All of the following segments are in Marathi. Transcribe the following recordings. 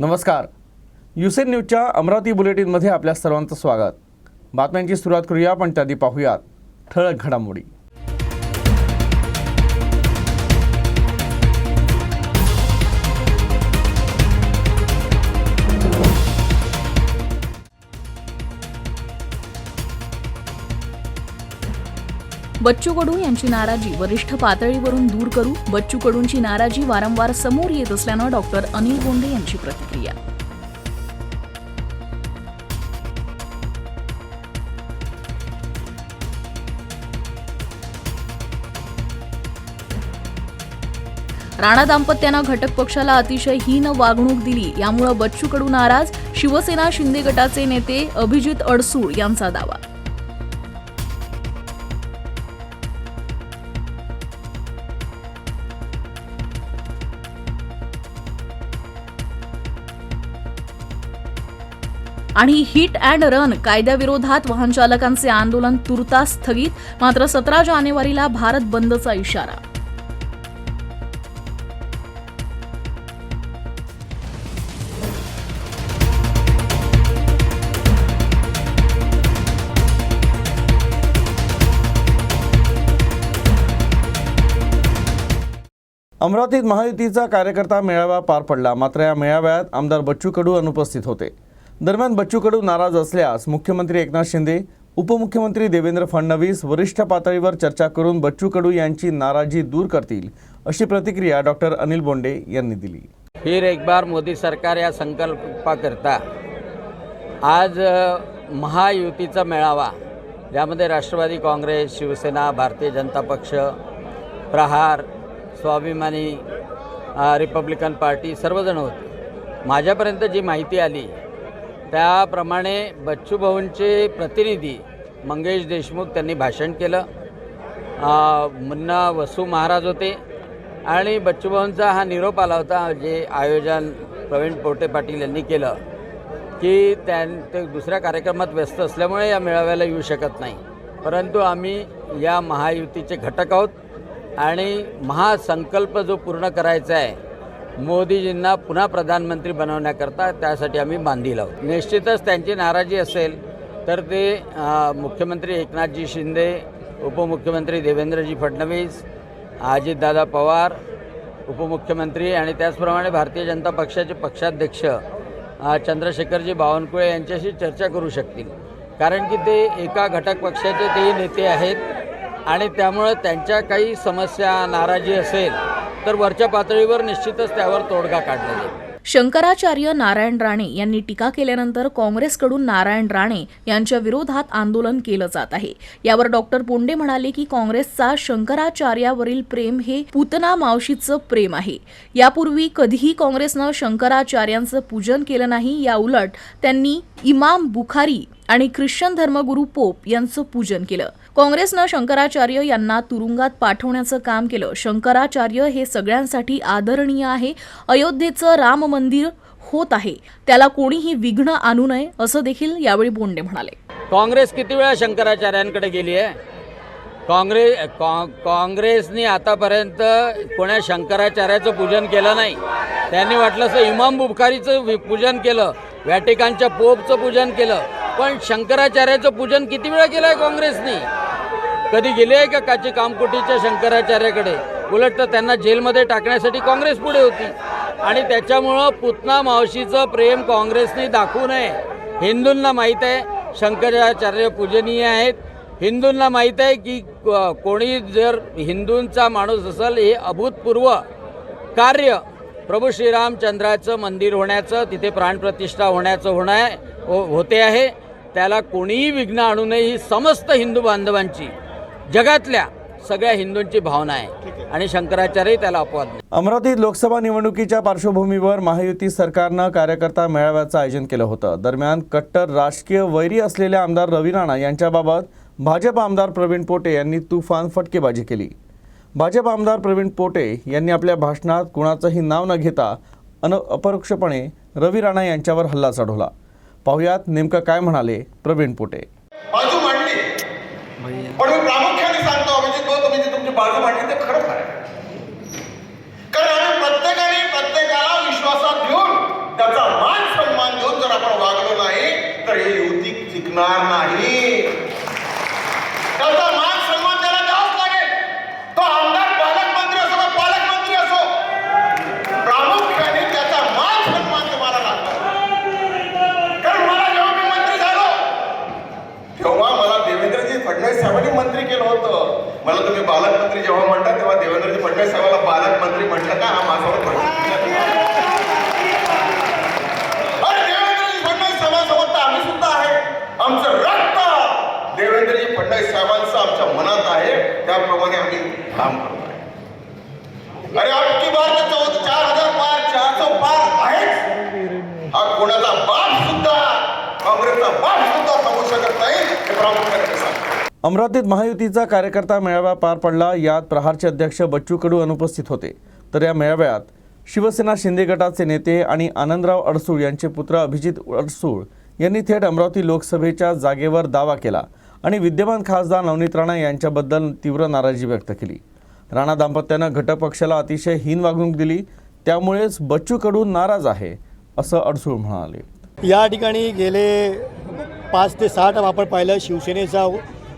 नमस्कार. युसेन न्यूजच्या अमरावती बुलेटिनमध्ये आपल्या सर्वांचं स्वागत. बातम्यांची सुरुवात करूया, पण त्याआधी पाहूयात ठळक घडामोडी. बच्चू कडू यांची नाराजी वरिष्ठ पातळीवरून दूर करू. बच्चू कडूंची नाराजी वारंवार समोर येत असल्यानं डॉक्टर अनिल बोंडे यांची प्रतिक्रिया. राणा दाम्पत्यानं घटक पक्षाला अतिशय हीन वागणूक दिली, यामुळे बच्चू कडू नाराज. शिवसेना शिंदे गटाचे नेते अभिजित अडसूळ यांचा दावा. आणि हिट अँड रन कायद्याविरोधात वाहन चालकांचे आंदोलन तुर्तास स्थगित. मात्र 17 जानेवारीला भारत बंदचा इशारा. अमरावतीत महायुतीचा कार्यकर्ता मेळावा पार पडला. मात्र या मेळाव्यात आमदार बच्चू कडू अनुपस्थित होते. दरम्यान बच्चू कडू नाराज असल्यास मुख्यमंत्री एकनाथ शिंदे, उपमुख्यमंत्री देवेंद्र फडणवीस वरिष्ठ पातळीवर चर्चा करून बच्चू कडू यांची नाराजी दूर करतील, अशी प्रतिक्रिया डॉक्टर अनिल बोंडे यांनी दिली. फिर एक बार मोदी सरकार या संकल्पाकरता आज महायुतीचा मेळावा, ज्यामध्ये राष्ट्रवादी काँग्रेस, शिवसेना, भारतीय जनता पक्ष, प्रहार, स्वाभिमानी, रिपब्लिकन पार्टी सर्वजण होते. माझ्यापर्यंत जी माहिती आली त्याप्रमाणे बच्चू भाऊंचे प्रतिनिधी मंगेश देशमुख त्यांनी भाषण केलं. मुन्ना वसू महाराज होते आणि बच्चू भाऊंचा हा निरोप आला होता, जे आयोजन प्रवीण पोटे पाटील यांनी केलं की ते दुसऱ्या कार्यक्रमात व्यस्त असल्यामुळे या मेळाव्याला येऊ शकत नाही. परंतु आम्ही या महायुतीचे घटक आहोत आणि महासंकल्प जो पूर्ण करायचा आहे मोदीजींना पुन्हा प्रधानमंत्री बनवण्याकरता, त्यासाठी आम्ही बांधील आहोत. निश्चितच त्यांची नाराजी असेल तर ते मुख्यमंत्री एकनाथजी शिंदे, उपमुख्यमंत्री देवेंद्रजी फडणवीस, अजितदादा पवार उपमुख्यमंत्री आणि त्याचप्रमाणे भारतीय जनता पक्षाचे पक्षाध्यक्ष चंद्रशेखरजी बावनकुळे यांच्याशी चर्चा करू शकतील. कारण की ते एका घटक पक्षाचे तेही नेते आहेत आणि त्यामुळे त्यांच्या काही समस्या, नाराजी असेल तर वरच्या पातळीवर निश्चितच त्यावर तोडगा काढला जाईल. शंकराचार्य नारायण राणे यांनी टीका केल्यानंतर काँग्रेसकडून नारायण राणे यांच्या विरोधात आंदोलन केलं जात आहे. यावर डॉक्टर बोंडे म्हणाले की काँग्रेसचा शंकराचार्यावरील प्रेम हे पूतना मावशीचं प्रेम आहे. यापूर्वी कधीही काँग्रेसनं शंकराचार्यांचं पूजन केलं नाही. या उलट त्यांनी इमाम बुखारी आणि ख्रिश्चन धर्मगुरू पोप यांचं पूजन केलं. काँग्रेसनं शंकराचार्य यांना तुरुंगात पाठवण्याचं काम केलं. शंकराचार्य हे सगळ्यांसाठी आदरणीय आहे. अयोध्येचं राम मंदिर होत आहे, त्याला कोणीही विघ्न आणू नये, असं देखील यावेळी बोंडे म्हणाले. काँग्रेस किती वेळा शंकराचार्यांकडे गेली आहे? काँग्रेसनी आतापर्यंत कोणा शंकराचार्याचं पूजन केलं नाही. त्यांनी वाटलं असं इमाम बुखारीचं पूजन केलं, व्हॅटिकनच्या पोपचं पूजन केलं, पण शंकराचार्याचं पूजन किती वेळा केलं आहे काँग्रेसनी? कधी गेले आहे का काची कामकुटीच्या शंकराचार्याकडे? उलट तर त्यांना जेलमध्ये टाकण्यासाठी काँग्रेस पुढे होती. आणि त्याच्यामुळं पूतना मावशीचं प्रेम काँग्रेसने दाखवू नये. हिंदूंना माहीत आहे शंकराचार्य पूजनीय आहेत. हिंदूंना माहीत आहे की कोणी जर हिंदूंचा माणूस असेल, हे अभूतपूर्व कार्य प्रभू श्रीरामचंद्राचं मंदिर होण्याचं, तिथे प्राणप्रतिष्ठा होते आहे, त्याला कोणीही विघ्न आणू नये, ही समस्त हिंदू बांधवांची, जगातल्या सगळ्या हिंदूंची भावना आहे आणि शंकराचार्य त्याला अपवाद नाही. अमरावतीत लोकसभा निवडणुकीच्या पार्श्वभूमीवर महायुती सरकारनं कार्यकर्ता मेळाव्याचं आयोजन केलं होतं. दरम्यान कट्टर राजकीय वैरी असलेल्या आमदार रवी राणा यांच्याबाबत भाजप आमदार प्रवीण पोटे यांनी तुफान फटकेबाजी केली. भाजप आमदार प्रवीण पोटे यांनी आपल्या भाषणात कुणाचंही नाव न घेता अपरोक्षपणे रवी राणा यांच्यावर हल्ला चढवला. पाहुयात नेमकं काय म्हणाले प्रवीण पोटे. बाजू मांडली, पण मी प्रामुख्याने सांगतो म्हणजे तुमची बाजू मांडली ते खरंच आहे. कारण आम्ही प्रत्येकाला विश्वासात घेऊन त्याचा चुकणार नाही. त्याचा मान सन्मान त्याला द्यावाच लागेल. तो आमदार पालकमंत्री असो का पालकमंत्री असो, प्रामुख्याने त्याचा मान सन्मान तुम्हाला लागतो. कारण मला जेव्हा मी मंत्री झालो तेव्हा मला देवेंद्रजी फडणवीस साहेबांनी मंत्री केलं होतं. मला तुम्ही पालकमंत्री जेव्हा म्हणता तेव्हा देवेंद्रजी फडणवीस साहेबाला पालकमंत्री म्हणता का? हा माझ्यावर देवेंद्रजी फडणवीस साहेबांसोबत आम्ही सुद्धा आहे. आमचं रक्त देवेंद्रजी फडणवीस साहेबांचं आमच्या मनात आहे. त्याप्रमाणे आम्ही काम करतोय. अरे अबकी बार 4,000 पार 400 पार आहेच. हा कोणाचा बाप सुद्धा, काँग्रेसचा बाप सुद्धा सांगू शकत नाही. हे प्रामुख्याने सांगतो. अमरावतीत महायुतीचा कार्यकर्ता मेळावा पार पडला. यात प्रहारचे अध्यक्ष बच्चू कडू अनुपस्थित होते. तर या मेळाव्यात शिवसेना शिंदे गटाचे नेते आणि आनंदराव अडसूळ यांचे पुत्र अभिजित अडसूळ यांनी थेट अमरावती लोकसभेच्या जागेवर दावा केला आणि विद्यमान खासदार नवनीत राणा यांच्याबद्दल तीव्र नाराजी व्यक्त केली. राणा दाम्पत्यानं घटक पक्षाला अतिशय हीन वागणूक दिली, त्यामुळेच बच्चू कडू नाराज आहे असं अडसूळ म्हणाले. या ठिकाणी गेले 5 ते 6 टर्म आपण पाहिलं शिवसेनेचा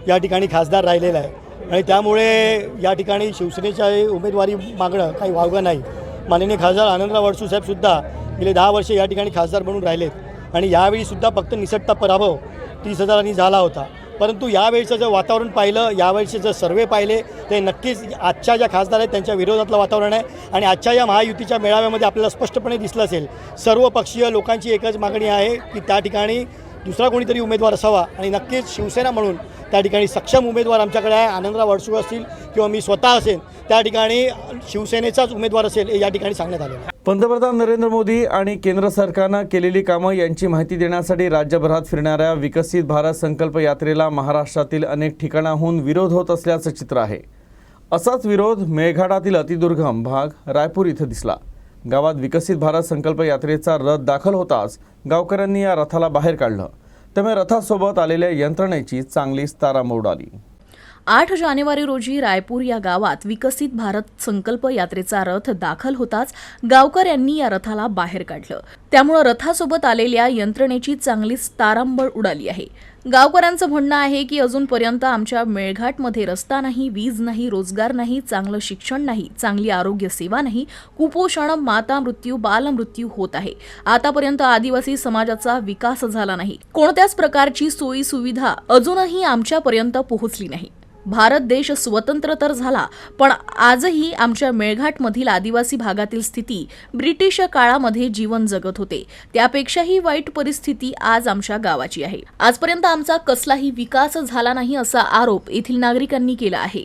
या ठिकाणी खासदार राहिलेला आहे आणि त्यामुळे या ठिकाणी शिवसेनेच्या उमेदवारी मागणं काही वावगं नाही. माननीय खासदार आनंदराव अडसूळ साहेबसुद्धा गेले 10 वर्षे या ठिकाणी खासदार म्हणून राहिलेत आणि यावेळीसुद्धा फक्त निसटता पराभव 30,000 झाला होता. परंतु यावेळीचं जर वातावरण पाहिलं, यावेळीचे जर सर्वे पाहिले ते नक्कीच आजच्या ज्या खासदार आहेत त्यांच्या विरोधातलं वातावरण आहे. आणि आजच्या या महायुतीच्या मेळाव्यामध्ये आपल्याला स्पष्टपणे दिसलं असेल सर्व पक्षीय लोकांची एकच मागणी आहे की त्या ठिकाणी दुसरा कोणीतरी उमेदवार असावा आणि नक्कीच शिवसेना म्हणून त्या ठिकाणी सक्षम उमेदवार आमच्याकडे आहे. आनंदराव अडसूळ असतील किंवा मी स्वतः असेल त्या ठिकाणी शिवसेनेचाच उमेदवार असेल हे या ठिकाणी सांगण्यात आलेलं आहे. पंतप्रधान नरेंद्र मोदी आणि केंद्र सरकारनं केलेली कामं यांची माहिती देण्यासाठी राज्यभरात फिरणाऱ्या विकसित भारत संकल्प यात्रेला महाराष्ट्रातील अनेक ठिकाणाहून विरोध होत असल्याचं चित्र आहे. असाच विरोध मेळघाटातील अतिदुर्गम भाग रायपूर इथं दिसला. गावात विकसित भारत संकल्प यात्रेचा रथ दाखल होताच गावकऱ्यांनी या रथाला बाहेर काढलं. त्यामुळे रथासोबत आलेल्या यंत्रणेची चांगलीच तारांबळ उडाली. 8 जानेवारी रोजी रायपूर या गावात विकसित भारत संकल्प यात्रेचा रथ दाखल होताच गावकऱ्यांनी या रथाला बाहेर काढलं. त्यामुळे रथासोबत आलेल्या यंत्रणेची चांगलीच तारांबळ उडाली आहे. गावकऱ्यांचं म्हणणं आहे की अजूनपर्यंत आमच्या मेळघाटमध्ये रस्ता नाही, वीज नाही, रोजगार नाही, चांगलं शिक्षण नाही, चांगली आरोग्य सेवा नाही, कुपोषण, माता मृत्यू, बालमृत्यू होत आहे. आतापर्यंत आदिवासी समाजाचा विकास झाला नाही. कोणत्याच प्रकारची सोयी सुविधा अजूनही आमच्यापर्यंत पोहोचली नाही. भारत देश स्वतंत्र तर झाला, पण आजही आमच्या मेळघाटमधील आदिवासी भागातील स्थिती ब्रिटिश काळामध्ये जीवन जगत होते त्यापेक्षाही वाईट परिस्थिती आज आमच्या गावाची आहे. आजपर्यंत आमचा कसलाही विकास झाला नाही असा आरोप येथील नागरिकांनी केला आहे.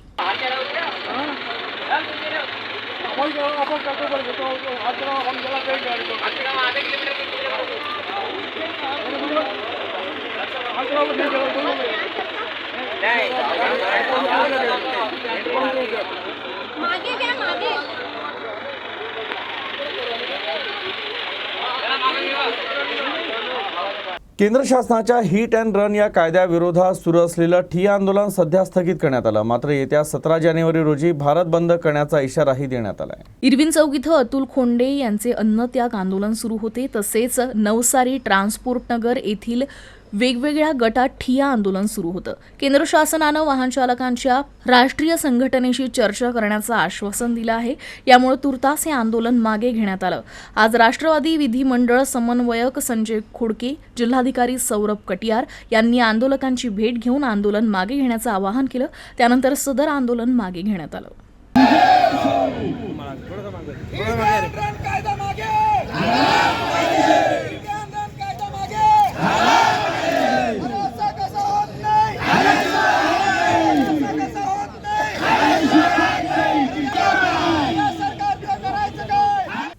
मागे घ्या मागे. केंद्र शासनाच्या हिट अँड रन या कायद्याविरोधात सुरू असलेलं ठिय्या आंदोलन सध्या स्थगित करण्यात आलं. मात्र येत्या 17 जानेवारी रोजी भारत बंद करण्याचा इशाराही देण्यात आला आहे. इरविन चौक इथं अतुल खोंडे यांचे अन्नत्याग आंदोलन सुरू होते. तसेच नवसारी ट्रान्सपोर्ट नगर येथील वेगवेगळ्या गटात ठिय्या आंदोलन सुरू होतं. केंद्र शासनानं वाहन चालकांच्या राष्ट्रीय संघटनेशी चर्चा करण्याचं आश्वासन दिलं आहे. यामुळे तुर्तास हे आंदोलन मागे घेण्यात आलं. आज राष्ट्रवादी विधिमंडळ समन्वयक संजय खोडके, जिल्हाधिकारी सौरभ कटियार यांनी आंदोलकांची भेट घेऊन आंदोलन मागे घेण्याचं आवाहन केलं. त्यानंतर सदर आंदोलन मागे घेण्यात आलं.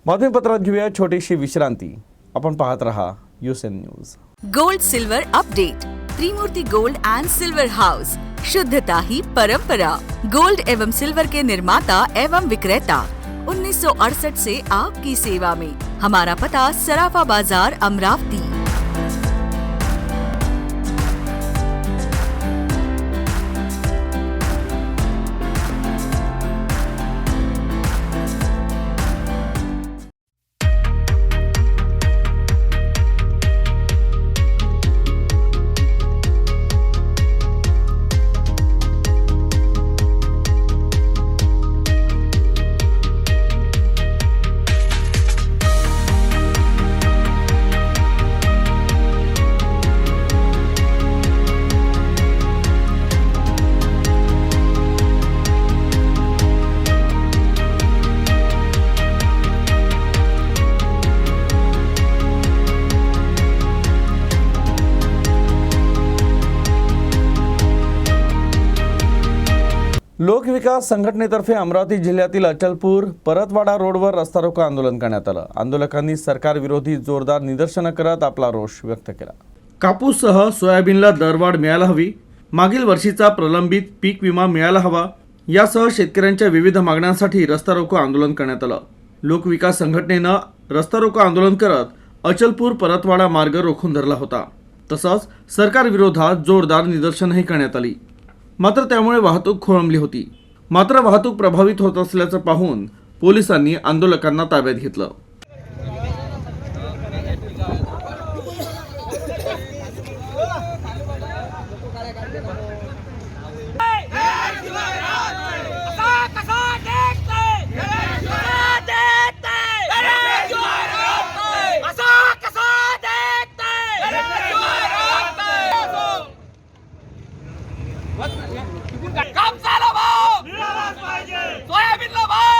बातमीपत्रात घेऊया छोटीशी विश्रांती. आपण पाहत रहा UN news. Gold silver update. Trimurti gold and silver house. शुद्धता ही परंपरा. गोल्ड एवं सिल्वर के निर्माता एवं विक्रेता 1968 से आपकी सेवा में. हमारा पता सराफा बाजार अमरावती. लोकविकास संघटनेतर्फे अमरावती जिल्ह्यातील अचलपूर परतवाडा रोडवर रस्ता रोको आंदोलन करण्यात आलं. आंदोलकांनी सरकार विरोधी जोरदार निदर्शनं करत आपला रोष व्यक्त केला. कापूससह सोयाबीनला दरवाढ मिळायला हवी, मागील वर्षीचा प्रलंबित पीक विमा मिळायला हवा यासह शेतकऱ्यांच्या विविध मागण्यांसाठी रस्ता रोको आंदोलन करण्यात आलं. लोकविकास संघटनेनं रस्ता रोको आंदोलन करत अचलपूर परतवाडा मार्ग रोखून धरला होता. तसंच सरकार विरोधात जोरदार निदर्शनही करण्यात आली. मात्र त्यामुळे वाहतूक खोळंबली होती. मात्र वाहतूक प्रभावित होत असल्याचं पाहून पोलिसांनी आंदोलकांना ताब्यात घेतलं. कापसाला भाव सोयाबीनला भाव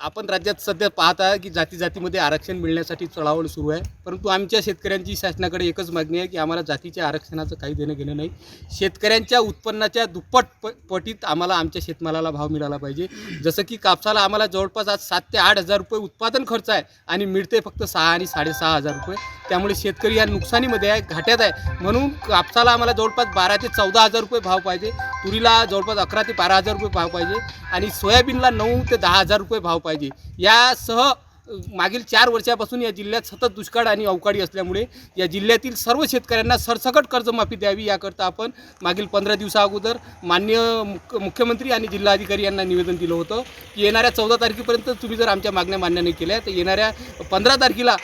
आपण राज्यात सध्या पाहत आहे की जाती जातीमध्ये आरक्षण मिळण्यासाठी चळवळ सुरू आहे. परंतु आमच्या शेतकऱ्यांची शासनाकडे एकच मागणी आहे की आम्हाला जातीच्या आरक्षणाचं काही देणं घेणं नाही. शेतकऱ्यांच्या उत्पन्नाच्या दुप्पट पटीत आम्हाला आमच्या शेतमालाला भाव मिळाला पाहिजे. जसं की कापसाला आम्हाला जवळपास आज 7 ते 8 हजार रुपये उत्पादन खर्च आहे आणि मिळते फक्त 6 आणि 6.5 हजार रुपये. त्यामुळे शेतकरी या नुकसानीमध्ये आहे, घाट्यात आहे. म्हणून कापसाला आम्हाला जवळपास 12 ते 14 हजार रुपये भाव पाहिजे, तुरीला जवळपास 11 ते 12 हजार रुपये भाव पाहिजे आणि सोयाबीनला 9 ते 10 हजार रुपये भाव पाहिजे. यासह मागील 4 वर्षापासून या जिल्ह्यात सतत दुष्काळ आणि अवकाळी असल्यामुळे या जिल्ह्यातील सर्व शेतकऱ्यांना सरसकट कर्जमाफी द्यावी याकरता आपण मागील 15 दिवसाअगोदर माननीय मुख्यमंत्री आणि जिल्हाधिकारी यांना निवेदन दिलं होतं की येणाऱ्या 14 तारखेपर्यंत तुम्ही जर आमच्या मागण्या मान्य नाही केल्या तर येणाऱ्या 15 तारखेला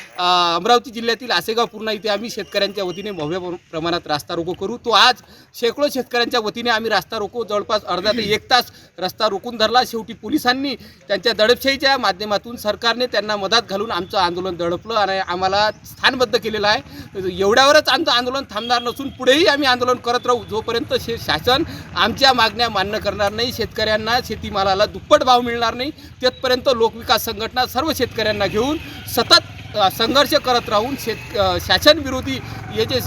अमरावती जिल्ह्यातील आसेगाव पूर्णा इथे आम्ही शेतकऱ्यांच्या वतीने भव्य प्रमाणात रास्ता रोको करू. तो आज शेकडो शेतकऱ्यांच्या वतीने आम्ही रास्ता रोको जवळपास अर्धा ते 1 तास रस्ता रोखून धरला. शेवटी पोलिसांनी त्यांच्या दडपशाहीच्या माध्यमातून सरकारने त्यांना मदत घालून आमचं आंदोलन दडपलं आणि आम्हाला स्थानबद्ध केलेलं आहे. एवढ्यावरच आमचं आंदोलन थांबणार नसून पुढेही आम्ही आंदोलन करत राहू जोपर्यंत शासन आमच्या मागण्या मान्य करणार नाही, शेतकऱ्यांना शेतीमालाला दुप्पट भाव मिळणार नाही तिथपर्यंत लोकविकास संघटना सर्व शेतकऱ्यांना घेऊन सतत संघर्ष करत राहून शासन विरोधी हे जे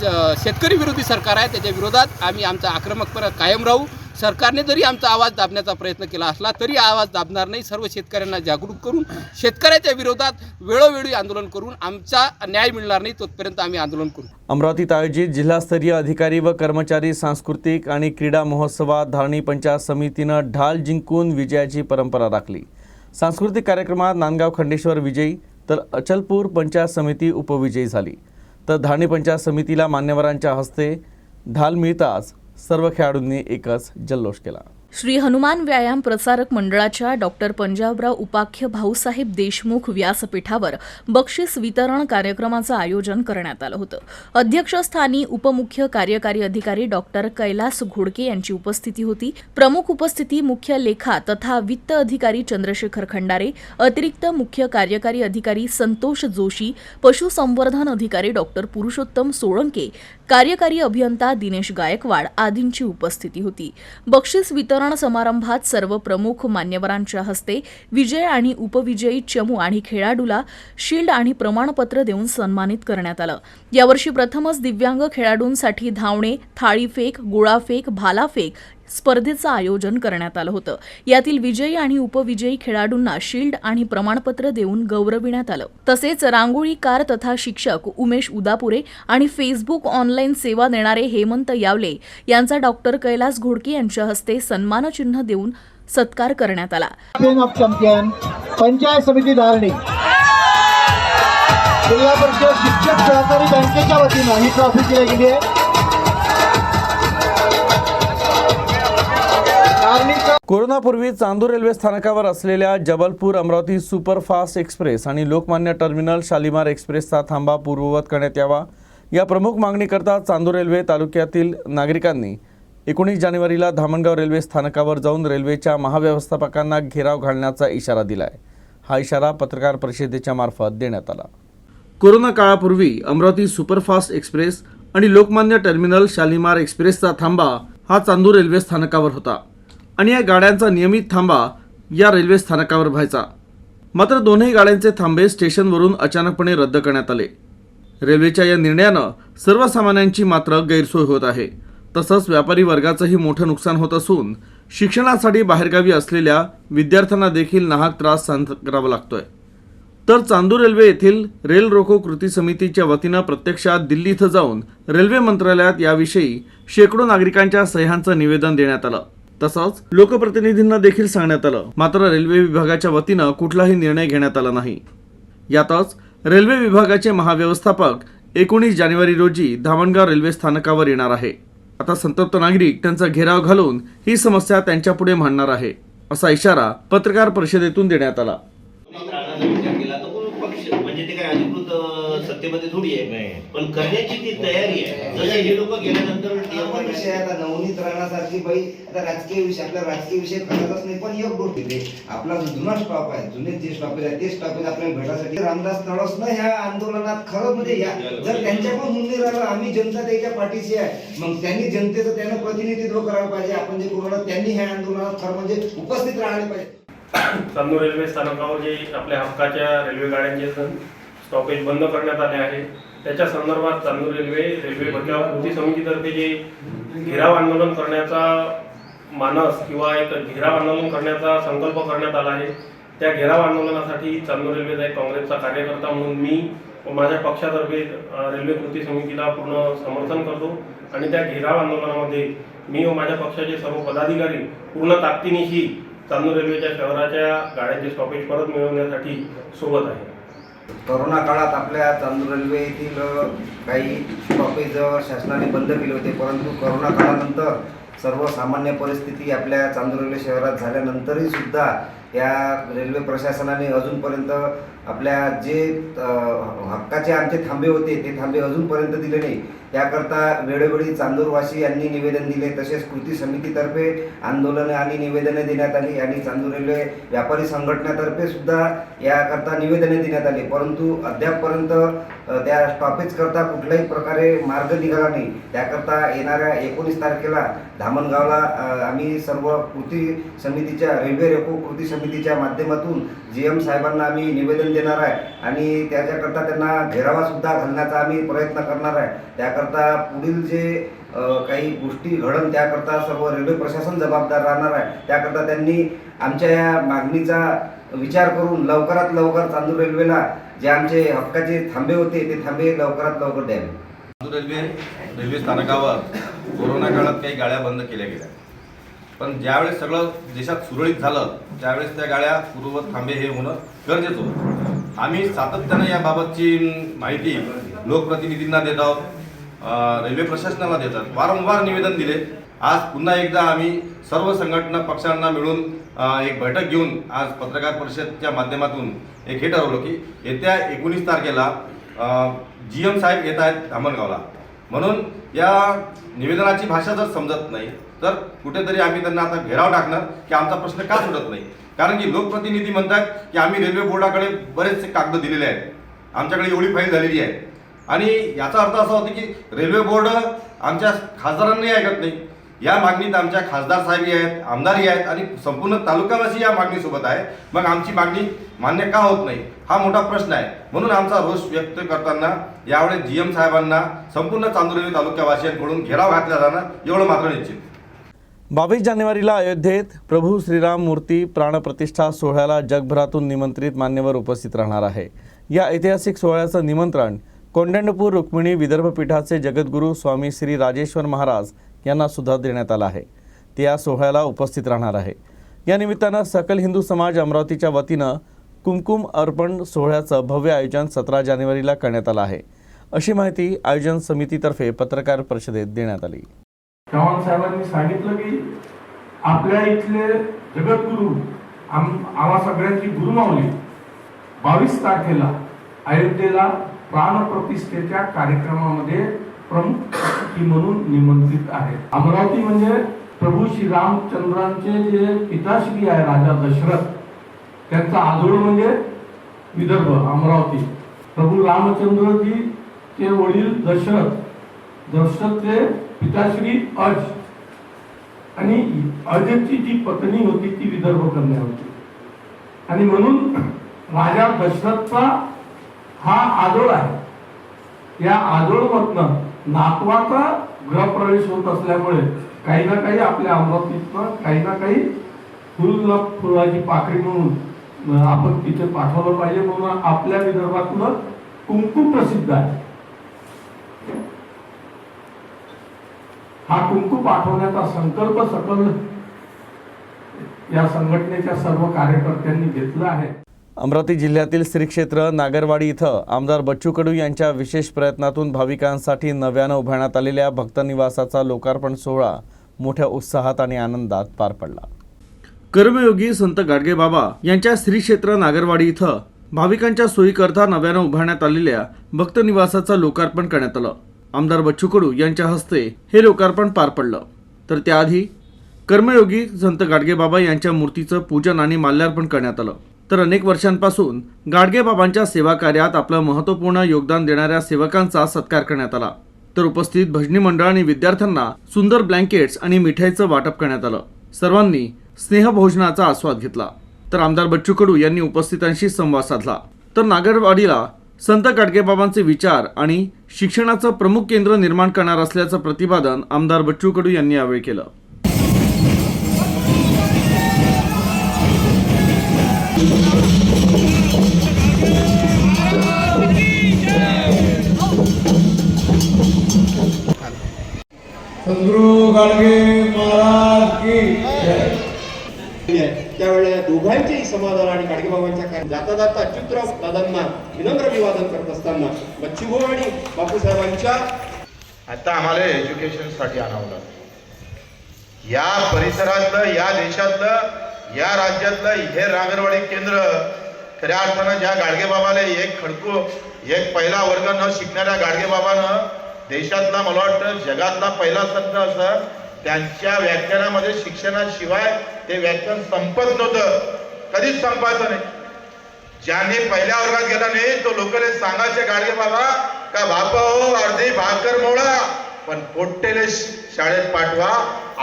शेतकरी विरोधी सरकार आहे त्याच्या विरोधात आम्ही आमचा आक्रमकपणा कायम राहू. सरकारने जरी आमचा आवाज दाबण्याचा प्रयत्न केला असला तरी आवाज दाबणार नाही. सर्व शेतकऱ्यांना जागरूक करून शेतकऱ्याच्या विरोधात वेळोवेळी आंदोलन करून आमचा न्याय मिळणार नाही तोपर्यंत आम्ही आंदोलन करू. अमरावतीत आयोजित जिल्हास्तरीय अधिकारी व कर्मचारी सांस्कृतिक आणि क्रीडा महोत्सवात धारणी पंचायत समितीनं ढाल जिंकून विजयाची परंपरा राखली. सांस्कृतिक कार्यक्रमात नांदगाव खंडेश्वर विजयी तर अचलपूर पंचायत समिती उपविजयी झाली. तर धारणी पंचायत समितीला मान्यवरांच्या हस्ते ढाल मिळताच सर्व खेळाडूंनी एकच जल्लोष केला. श्री हनुमान व्यायाम प्रसारक मंडळाच्या डॉक्टर पंजाबराव उपाख्य भाऊसाहेब देशमुख व्यासपीठावर बक्षीस वितरण कार्यक्रमाचं आयोजन करण्यात आलं होतं. अध्यक्षस्थानी उपमुख्य कार्यकारी अधिकारी डॉक्टर कैलास घोडके यांची उपस्थिती होती. प्रमुख उपस्थिती मुख्य लेखा तथा वित्त अधिकारी चंद्रशेखर खंडारे, अतिरिक्त मुख्य कार्यकारी अधिकारी संतोष जोशी, पशुसंवर्धन अधिकारी डॉक्टर पुरुषोत्तम सोळंके, कार्यकारी अभियंता दिनेश गायकवाड आदींची उपस्थिती होती. बक्षीस वितरण समारंभात सर्व प्रमुख मान्यवरांच्या हस्ते विजय आणि उपविजयी चमू आणि खेळाडूला शील्ड आणि प्रमाणपत्र देऊन सन्मानित करण्यात आलं. यावर्षी प्रथमच दिव्यांग खेळाडूंसाठी धावणे, थाळीफेक, गोळाफेक, भालाफेक स्पर्धेचं आयोजन करण्यात आलं होतं. यातील विजयी आणि उपविजयी खेळाडूंना शील्ड आणि प्रमाणपत्र देऊन गौरविण्यात आलं. तसेच रांगोळीकार तथा शिक्षक उमेश उदापुरे आणि फेसबुक ऑनलाईन सेवा देणारे हेमंत यावले यांचा डॉक्टर कैलास घोडके यांच्या हस्ते सन्मानचिन्ह देऊन सत्कार करण्यात आला. चॅम्पियन पंचायत समिती धारणी जिल्हा परिषद शिक्षक सहकारी बँकेच्या वतीनं ही ट्रॉफी दिली गेली आहे. कोरोनापूर्वी चांदूर रेल्वे स्थानकावर असलेल्या जबलपूर अमरावती सुपरफास्ट एक्सप्रेस आणि लोकमान्य टर्मिनल शालिमार एक्सप्रेसचा थांबा पूर्ववत करण्यात यावा या प्रमुख मागणीकरता चांदूर रेल्वे तालुक्यातील नागरिकांनी 19 जानेवारीला धामणगाव रेल्वे स्थानकावर जाऊन रेल्वेच्या महाव्यवस्थापकांना घेराव घालण्याचा इशारा दिलाय. हा इशारा पत्रकार परिषदेच्या मार्फत देण्यात आला. कोरोना काळापूर्वी अमरावती सुपरफास्ट एक्सप्रेस आणि लोकमान्य टर्मिनल शालिमार एक्सप्रेसचा थांबा हा चांदूर रेल्वे स्थानकावर होता आणि या गाड्यांचा नियमित थांबा या रेल्वे स्थानकावर व्हायचा. मात्र दोन्ही गाड्यांचे थांबे स्टेशनवरून अचानकपणे रद्द करण्यात आले. रेल्वेच्या या निर्णयानं सर्वसामान्यांची मात्र गैरसोय होत आहे. तसंच व्यापारी वर्गाचंही मोठं नुकसान होत असून शिक्षणासाठी बाहेरगावी असलेल्या विद्यार्थ्यांना देखील नाहक त्रास सहन करावा लागतोय. तर चांदूर रेल्वे येथील रेल रोको कृती समितीच्या वतीनं प्रत्यक्षात दिल्ली इथं जाऊन रेल्वे मंत्रालयात याविषयी शेकडो नागरिकांच्या सह्यांचं निवेदन देण्यात आलं. तसंच लोकप्रतिनिधींना देखील सांगण्यात आलं. मात्र रेल्वे विभागाच्या वतीनं कुठलाही निर्णय घेण्यात आला नाही. यातच रेल्वे विभागाचे महाव्यवस्थापक 19 जानेवारी रोजी धामणगाव रेल्वे स्थानकावर येणार आहे. आता संतप्त नागरिक त्यांचा घेराव घालून ही समस्या त्यांच्यापुढे मांडणार आहे, असा इशारा पत्रकार परिषदेतून देण्यात आला. विचार केला तर कोण पक्ष म्हणजे ते काय अधिकृत सत्तेमध्ये थोडी आहे, पण करण्याची ती तयारी आहे. जसे हे लोक गेल्यानंतर विषय आता नवनीत राहण्यासारखी बाई आता राजकीय विषय आपल्या राजकीय विषय करायचाच नाही. पण एक गोष्ट आपला जो जुना स्टॉप आहे, जुने जे स्टॉपेज आहे ते स्टॉपेज आपल्याला भेटासाठी रामदास तळसनं ह्या आंदोलनात खरं म्हणजे या जर त्यांच्याकडून म्हणून राहिलं आम्ही जनता त्याच्या पाठीशी आहे, मग त्यांनी जनतेचं त्यानं प्रतिनिधित्व करायला पाहिजे. आपण जे कोरोना त्यांनी ह्या आंदोलनात खरं म्हणजे उपस्थित राहिले पाहिजे. चांदूर रेल्वे स्थानकावर जे आपल्या हक्काच्या रेल्वे गाड्यांचे स्टॉपेज बंद करण्यात आले आहे, त्याच्या संदर्भात चांदूर रेल्वे बचाव कृती समितीतर्फे जे घेराव आंदोलन करण्याचा मानस किंवा एक घेराव आंदोलन करण्याचा संकल्प करण्यात आला आहे. त्या घेराव आंदोलनासाठी चांदूर रेल्वेचा एक काँग्रेसचा कार्यकर्ता म्हणून मी व माझ्या पक्षातर्फे रेल्वे कृती समितीला पूर्ण समर्थन करतो आणि त्या घेराव आंदोलनामध्ये मी व माझ्या पक्षाचे सर्व पदाधिकारी पूर्ण ताकदीनिशी चांदूर रेल्वेच्या शहराच्या गाड्यांचे स्टॉपेज परत मिळवण्यासाठी सोबत आहे. कोरोना काळात आपल्या चांदूर रेल्वे येथील काही स्टॉपेज शासनाने बंद केले होते, परंतु कोरोना काळानंतर सर्वसामान्य परिस्थिती आपल्या चांदूर रेल्वे शहरात झाल्यानंतरही सुद्धा या रेल्वे प्रशासनाने अजूनपर्यंत आपल्या जे हक्काचे आमचे थांबे होते ते थांबे अजूनपर्यंत दिले नाही. त्याकरता वेळोवेळी चांदूरवासी यांनी निवेदन दिले, तसेच कृती समितीतर्फे आंदोलने आणि निवेदने देण्यात आली आणि चांदूर रेल्वे व्यापारी संघटनेतर्फे सुद्धा याकरता निवेदने देण्यात आली. परंतु अद्यापपर्यंत त्या स्टॉपेज करता कुठल्याही प्रकारे मार्ग निघाला नाही. त्याकरता येणाऱ्या 19 तारखेला धामणगावला आम्ही सर्व कृती समितीच्या रेल्वे रोको कृती समितीच्या माध्यमातून GM साहेबांना आम्ही निवेदन देणार आहे आणि त्याच्याकरता त्यांना घेरावा सुद्धा घालण्याचा आम्ही प्रयत्न करणार आहे. त्याकरता पुढील जे काही गोष्टी घडन त्याकरता सर्व रेल्वे प्रशासन जबाबदार राहणार आहे. त्याकरता त्यांनी आमच्या या मागणीचा विचार करून लवकरात लवकर चांदूर रेल्वेला जे आमचे हक्काचे थांबे होते ते थांबे लवकरात लवकर द्यावे. चांदूर रेल्वे स्थानकावर कोरोना काळात काही गाड्या बंद केल्या गेल्या, पण ज्यावेळेस सगळं देशात सुरळीत झालं त्यावेळेस त्या गाड्या पूर्ववत थांबे हे होणं गरजेचं होतं. आम्ही सातत्यानं याबाबतची माहिती लोकप्रतिनिधींना देत आहोत, रेल्वे प्रशासनाला देतात, वारंवार निवेदन दिले. आज पुन्हा एकदा आम्ही सर्व संघटना पक्षांना मिळून एक बैठक घेऊन आज पत्रकार परिषदेच्या माध्यमातून एक हे ठरवलं की येत्या 19 तारखेला GM साहेब येत आहेत धामणगावला. म्हणून या निवेदनाची भाषा जर समजत नाही तर कुठेतरी आम्ही त्यांना आता घेराव टाकणार की आमचा प्रश्न का सुटत नाही. कारण की लोकप्रतिनिधी म्हणतात की आम्ही रेल्वे बोर्डाकडे बरेचसे कागद दिलेले आहेत, आमच्याकडे एवढी फाईल झालेली आहे आणि याचा अर्थ असा होता की रेल्वे बोर्ड आमच्या खासदारांनाही ऐकत नाही. या मागणीत आमच्या खासदार साहेबही आहेत, आमदारही आहेत आणि संपूर्ण तालुकावासी या मागणीसोबत आहे. मग आमची मागणी मान्य का होत नाही हा मोठा प्रश्न आहे. म्हणून आमचा रोष व्यक्त करताना यावेळेस GM साहेबांना संपूर्ण चांदूर रेल्वे तालुक्यावासियांकडून घेराव घातला जाणार एवढं मात्र निश्चित. 22 जानेवारीला अयोध्येत प्रभू श्रीराम मूर्ती प्राणप्रतिष्ठा सोहळ्याला जगभरातून निमंत्रित मान्यवर उपस्थित राहणार आहे. या ऐतिहासिक सोहळ्याचं निमंत्रण कोंढेंडपूर रुक्मिणी विदर्भपीठाचे जगद्गुरू स्वामी श्री राजेश्वर महाराज यांना सुद्धा देण्यात आला आहे. ते या सोहळ्याला उपस्थित राहणार आहे. या निमित्तानं सकल हिंदू समाज अमरावतीच्या वतीनं कुमकुम अर्पण सोहळ्याचं भव्य आयोजन 17 जानेवारीला करण्यात आलं आहे, अशी माहिती आयोजन समितीतर्फे पत्रकार परिषदेत देण्यात आली. चव्हाण साहेबांनी सांगितलं की आपल्या इथले जगद्गुरू आम्हा सगळ्यांची गुरुमाऊली 22 तारखेला अयोध्येला प्राणप्रतिष्ठेच्या कार्यक्रमामध्ये प्रमुख अतिथी म्हणून निमंत्रित आहे. अमरावती म्हणजे प्रभू श्री रामचंद्रांचे जे पिताश्री आहे राजा दशरथ, त्यांचा आजोळ म्हणजे विदर्भ अमरावती. प्रभू रामचंद्रजी चे वडील दशरथचे पिताश्री अज आणि अजितची जी पत्नी होती ती विदर्भ कन्या होती आणि म्हणून राजा दशरथचा हा आजोळ आहे. या आजोळमधनं नातवाचा गृहप्रवेश होत असल्यामुळे काही ना काही आपल्या अमरावतीतनं काही ना काही फुलाची पाकळी म्हणून आपण तिथे पाठवलं पाहिजे. म्हणून आपल्या विदर्भातलं कुंकू प्रसिद्ध आहे. हा कुंकू पाठवण्याचा संकल्प सकल या संघटनेच्या सर्व कार्यकर्त्यांनी घेतला आहे. अमरावती जिल्ह्यातील श्री क्षेत्र नागरवाडी इथं आमदार बच्चू कडू यांच्या विशेष प्रयत्नातून भाविकांसाठी नव्यानं उभारण्यात आलेल्या भक्त निवासाचा लोकार्पण सोहळा मोठ्या उत्साहात आणि आनंदात पार पडला. कर्मयोगी संत गाडगेबाबा यांच्या श्री क्षेत्र नागरवाडी इथं भाविकांच्या सोयीकरता नव्यानं उभारण्यात आलेल्या भक्त निवासाचं लोकार्पण करण्यात आलं. आमदार बच्चू कडू यांच्या हस्ते हे लोकार्पण पार पडलं. तर त्याआधी कर्मयोगी संत गाडगेबाबा यांच्या मूर्तीचं पूजन आणि माल्यार्पण करण्यात आलं. तर अनेक वर्षांपासून गाडगेबाबांच्या सेवा कार्यात आपलं महत्त्वपूर्ण योगदान देणाऱ्या सेवकांचा सत्कार करण्यात आला. तर उपस्थित भजनी मंडळ आणि विद्यार्थ्यांना सुंदर ब्लँकेट्स आणि मिठाईचं वाटप करण्यात आलं. सर्वांनी स्नेहभोजनाचा आस्वाद घेतला. तर आमदार बच्चू कडू यांनी उपस्थितांशी संवाद साधला. तर नागरवाडीला संत गाडगेबाबांचे विचार आणि शिक्षणाचं प्रमुख केंद्र निर्माण करणार असल्याचं प्रतिपादन आमदार बच्चू कडू यांनी यावेळी केलं. सद्गुरु गाडगे महाराज की जय. त्यावेळेला दोघांचेही समाधान आणि गाडगेबाबांच्या जाता जाता अच्युतराव दादांना विनम्र अभिवादन करत असताना बच्चूभाऊ आणि बापूसाहेबांच्या आता आम्हाला एज्युकेशनसाठी आणावं लागतं. या परिसरातलं, या देशातलं, या राज्यातलं हे नागरवाडी केंद्र खऱ्या अर्थानं ज्या गाडगेबाबाला एक खडकू एक पहिला वर्ग न शिकणाऱ्या गाडगेबाबानं देशातला, मला वाटतं जगातला पहिला संत असं त्यांच्या व्याख्यानामध्ये शिक्षणाशिवाय ते व्याख्यान संपत नव्हतं, कधीच संपायचं नाही. ज्याने पहिल्या वर्गात गेला नाही तो लोकांना सांगायचे गाडगेबाबा का बापा हो अर्धी भाकर मोळा पण पोट्टेले शाळेत पाठवा.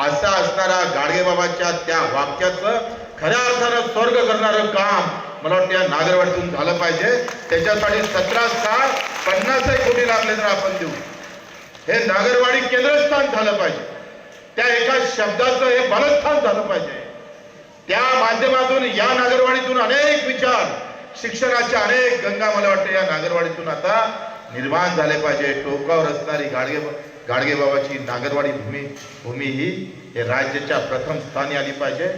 असा असणारा गाडगेबाबाच्या त्या वाक्याचं खऱ्या अर्थानं स्वर्ग करणारं काम मला वाटतं या नागरवाडीतून झालं पाहिजे. त्याच्यासाठी 17 साल 50 कोटी लागले तर आपण देऊ. हे नागरवाडी केंद्रस्थान झालं पाहिजे. त्या एका शब्दाचं हे बलस्थान झालं पाहिजे. त्या माध्यमातून या नागरवाडीतून अनेक विचार, शिक्षणाच्या अनेक गंगा मला वाटतं या नागरवाडीतून आता निर्माण झाले पाहिजे. टोकावर असणारी गाडगेबाबाची नागरवाडी भूमी ही हे राज्याच्या प्रथम स्थानी आली पाहिजे.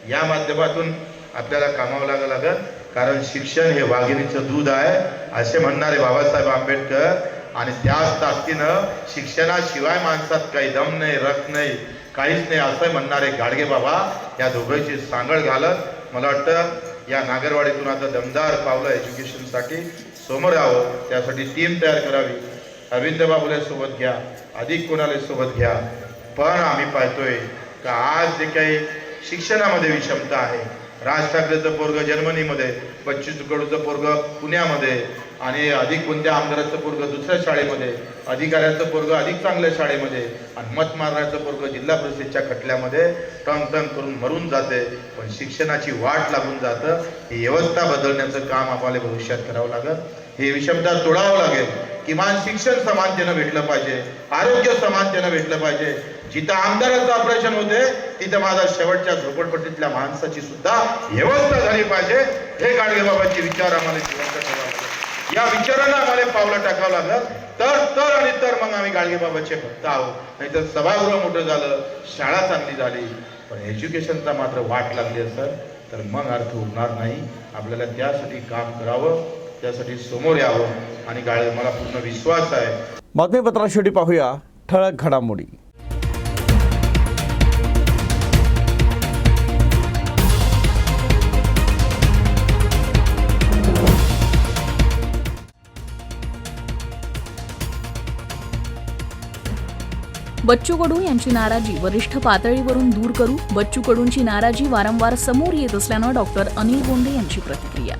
या माध्यमातून आपल्याला कामावं लागेल. कारण शिक्षण हे वाघिणीचं दूध आहे असे म्हणणारे बाबासाहेब आंबेडकर आणि त्याच ताकदीनं शिक्षणाशिवाय माणसात काही दम नाही, रस नाही, काहीच नाही असं म्हणणारे गाडगेबाबा या दोघांची सांगड घालत मला वाटतं या नागरवाडीतून आता दमदार पावलं एज्युकेशनसाठी समोर यावं. त्यासाठी टीम तयार करावी. अरविंद बाबुले सोबत घ्या, अधिक कोणाला सोबत घ्या. पण आम्ही पाहतोय का आज जे काही शिक्षणामध्ये विषमता आहे, राज ठाकरेचं पोरग जर्मनीमध्ये, बच्चू कडूचं पोरग पुण्यामध्ये आणि अधिक कोणत्या आमदाराचं पोरग दुसऱ्या शाळेमध्ये, अधिकाऱ्याचं पोरग अधिक चांगल्या शाळेमध्ये आणि मत मारण्याचं पोरग जिल्हा परिषदेच्या खटल्यामध्ये टंग करून मरून जाते. पण शिक्षणाची वाट लागून जातं. ही व्यवस्था बदलण्याचं काम आम्हाला भविष्यात करावं लागेल. ही विषमता तोडावं लागेल. किमान शिक्षण समानतेनं भेटलं पाहिजे, आरोग्य समानतेनं भेटलं पाहिजे. जिथं आमदाराचं ऑपरेशन होते तिथं माझा शेवटच्या झोपडपट्टीतल्या माणसाची सुद्धा व्यवस्था झाली पाहिजे. हे गाडगेबाबांचे विचार आम्हाला जिवंत ठेवावे लागेल. या विचारांना आम्हाला पावलं टाकावं लागलं तर मग आम्ही गाडगेबाबाचे भक्त आहोत. नाहीतर सभागृह मोठं झालं, शाळा चांगली झाली, पण एज्युकेशनचा मात्र वाट लागली असेल तर मग अर्थ उरणार नाही. आपल्याला त्यासाठी काम करावं, त्यासाठी समोर यावं आणि मला पूर्ण विश्वास आहे. बातमीपत्रात पाहूया ठळक घडामोडी. बच्चू कडू यांची नाराजी वरिष्ठ पातळीवरून दूर करू. बच्चू कडूंची नाराजी वारंवार समोर येत असल्यानं डॉक्टर अनिल बोंडे यांची प्रतिक्रिया.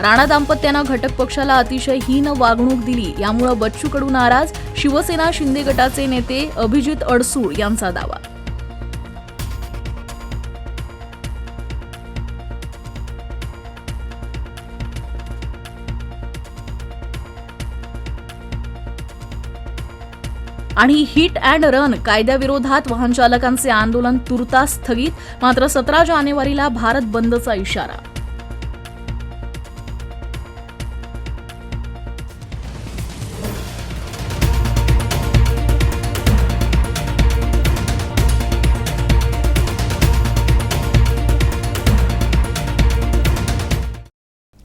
राणा दाम्पत्यानं घटक पक्षाला अतिशय हीन वागणूक दिली, यामुळे बच्चू कडू नाराज. शिवसेना शिंदे गटाचे नेते अभिजित अडसूळ यांचा दावा. आणि हिट अँड रन कायद्याविरोधात वाहन चालकांचे आंदोलन तुर्तास स्थगित. मात्र 17 जानेवारीला भारत बंदचा इशारा.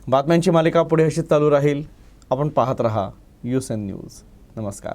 बातम्यांची मालिका पुढे अशीच चालू राहील. आपण पाहत रहा USN न्यूज. नमस्कार.